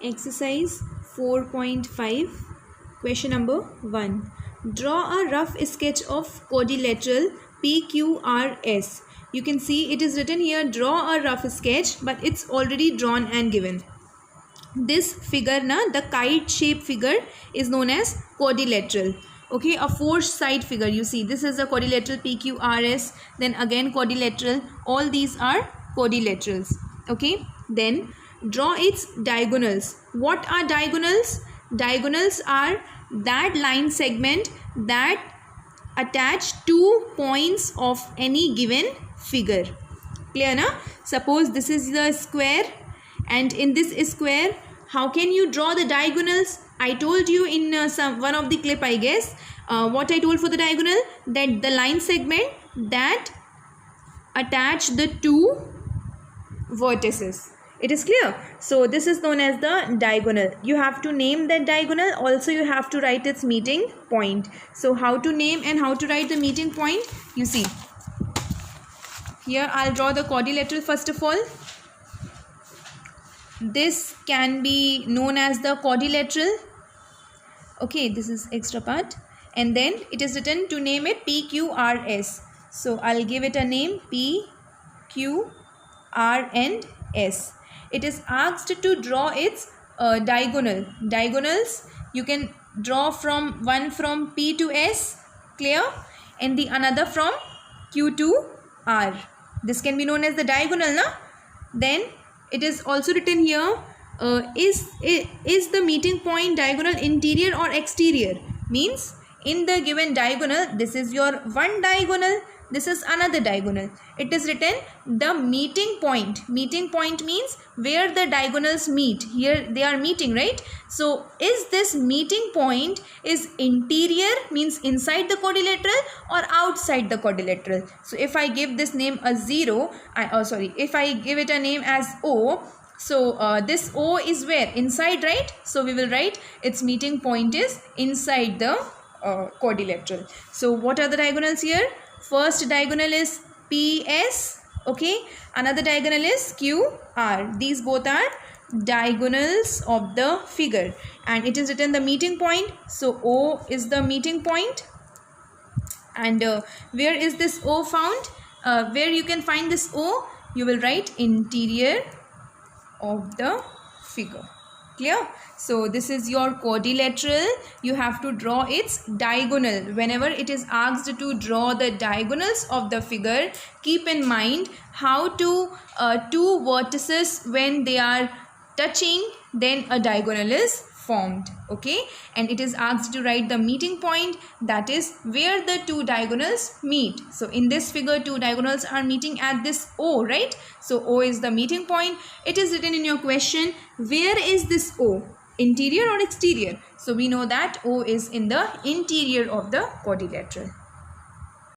Exercise 4.5, question number 1. Draw a rough sketch of quadrilateral PQRS. You can see it is written here, draw a rough sketch, but it's already drawn and given. This figure, the kite shape figure, is known as quadrilateral. Okay, a four-side figure. You see, this is a quadrilateral PQRS, then again quadrilateral. All these are quadrilaterals. Okay, then draw its diagonals. What are diagonals? Diagonals are that line segment that attach 2 points of any given figure. Clear na? Suppose this is the square, and in this square, how can you draw the diagonals? I told you in one of the clip, I guess, what I told for the diagonal, that the line segment that attach the 2 vertices. It is clear. So this is known as the diagonal. You have to name that diagonal. Also, you have to write its meeting point. So how to name and how to write the meeting point? You see, here I'll draw the quadrilateral first of all. This can be known as the quadrilateral. Okay, this is extra part. And then it is written to name it PQRS. So I'll give it a name, P, Q, R and S. It is asked to draw its diagonal. Diagonals, you can draw one from P to S, clear? And the another from Q to R. This can be known as the diagonal, na? Then it is also written here, is the meeting point diagonal interior or exterior? Means in the given diagonal, this is your one diagonal, this is another diagonal. It is written the meeting point. Meeting point means where the diagonals meet. Here they are meeting, right? So is this meeting point is interior, means inside the quadrilateral, or outside the quadrilateral? So if I give this name a 0, if I give it a name as O, so this O is where? Inside, right? So we will write its meeting point is inside the quadrilateral. So what are the diagonals here? First diagonal is PS, okay. Another diagonal is QR. These both are diagonals of the figure. And it is written the meeting point. So O is the meeting point. And where is this O found? Where you can find this O? You will write interior of the figure. Clear? So this is your quadrilateral. You have to draw its diagonal. Whenever it is asked to draw the diagonals of the figure, keep in mind how to 2 vertices, when they are touching, then a diagonal is formed. Okay, and it is asked to write the meeting point, that is where the 2 diagonals meet. So in this figure, 2 diagonals are meeting at this O, right? So O is the meeting point. It is written in your question, where is this O? Interior or exterior? So we know that O is in the interior of the quadrilateral.